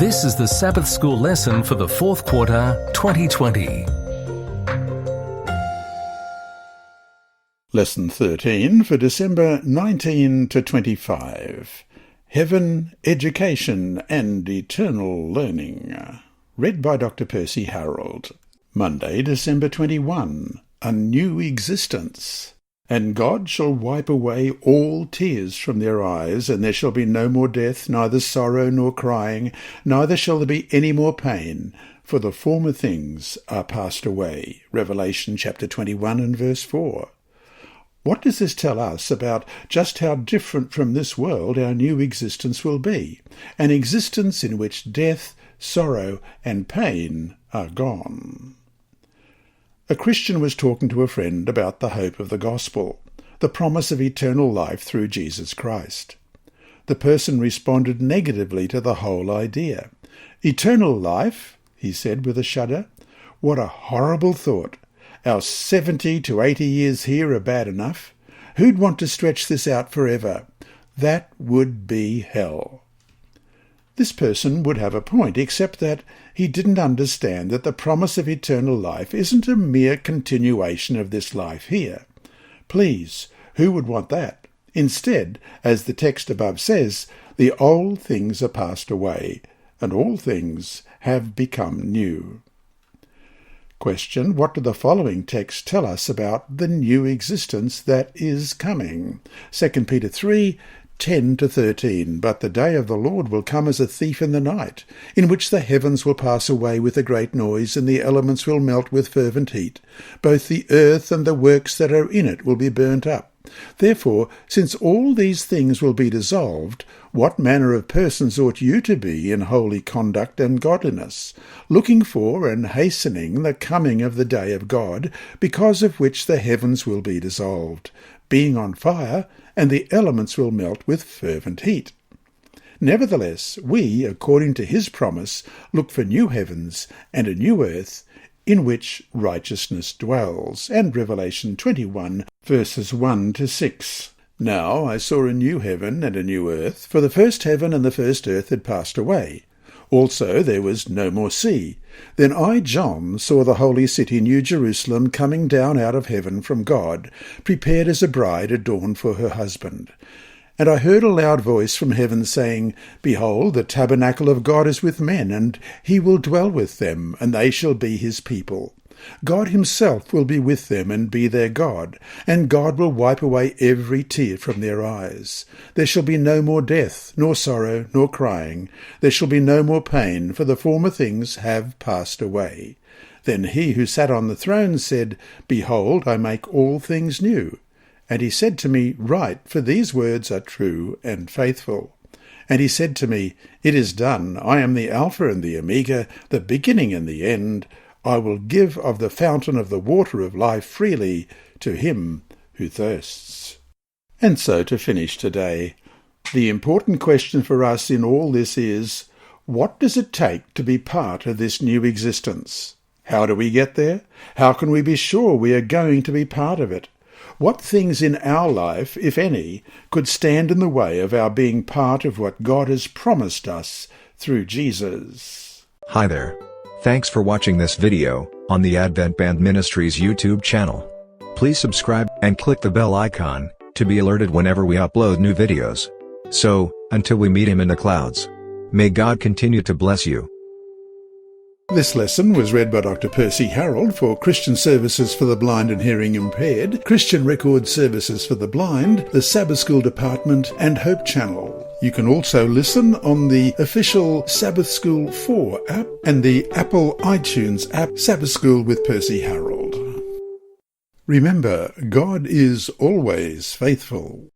This is the Sabbath School lesson for the fourth quarter, 2020. Lesson 13 for December 19 to 25. Heaven, Education and Eternal Learning. Read by Dr. Percy Harrold. Monday, December 21. A New Existence. And God shall wipe away all tears from their eyes, and there shall be no more death, neither sorrow nor crying, neither shall there be any more pain, for the former things are passed away. Revelation chapter 21 and verse 4. What does this tell us about just how different from this world our new existence will be? An existence in which death, sorrow, and pain are gone. A Christian was talking to a friend about the hope of the gospel, the promise of eternal life through Jesus Christ. The person responded negatively to the whole idea. "Eternal life?" he said with a shudder. "What a horrible thought. Our 70 to 80 years here are bad enough. Who'd want to stretch this out forever? That would be hell." This person would have a point, except that he didn't understand that the promise of eternal life isn't a mere continuation of this life here. Please, who would want that? Instead, as the text above says, the old things are passed away, and all things have become new. Question: what do the following texts tell us about the new existence that is coming? 2 Peter 3, 10 to 13. But the day of the Lord will come as a thief in the night, in which the heavens will pass away with a great noise, and the elements will melt with fervent heat. Both the earth and the works that are in it will be burnt up. Therefore, since all these things will be dissolved, what manner of persons ought you to be in holy conduct and godliness, looking for and hastening the coming of the day of God, because of which the heavens will be dissolved, being on fire, and the elements will melt with fervent heat? Nevertheless, we, according to his promise, look for new heavens and a new earth, in which righteousness dwells. And Revelation 21, verses 1 to 6. Now I saw a new heaven and a new earth, for the first heaven and the first earth had passed away. Also there was no more sea. Then I, John, saw the holy city, New Jerusalem, coming down out of heaven from God, prepared as a bride adorned for her husband. And I heard a loud voice from heaven saying, Behold, the tabernacle of God is with men, and he will dwell with them, and they shall be his people. God himself will be with them and be their God, and God will wipe away every tear from their eyes. There shall be no more death, nor sorrow, nor crying. There shall be no more pain, for the former things have passed away. Then he who sat on the throne said, Behold, I make all things new. And he said to me, Write, for these words are true and faithful. And he said to me, It is done. I am the Alpha and the Omega, the beginning and the end. I will give of the fountain of the water of life freely to him who thirsts. And so to finish today, the important question for us in all this is, what does it take to be part of this new existence? How do we get there? How can we be sure we are going to be part of it? What things in our life, if any, could stand in the way of our being part of what God has promised us through Jesus? Hi there. Thanks for watching this video on the Advent-band Ministries YouTube channel. Please subscribe and click the bell icon to be alerted whenever we upload new videos. So, until we meet him in the clouds, may God continue to bless you. This lesson was read by Dr. Percy Harrold for Christian Services for the Blind and Hearing Impaired, Christian Record Services for the Blind, the Sabbath School Department, and Hope Channel. You can also listen on the official Sabbath School 4 app and the Apple iTunes app, Sabbath School with Percy Harrold. Remember, God is always faithful.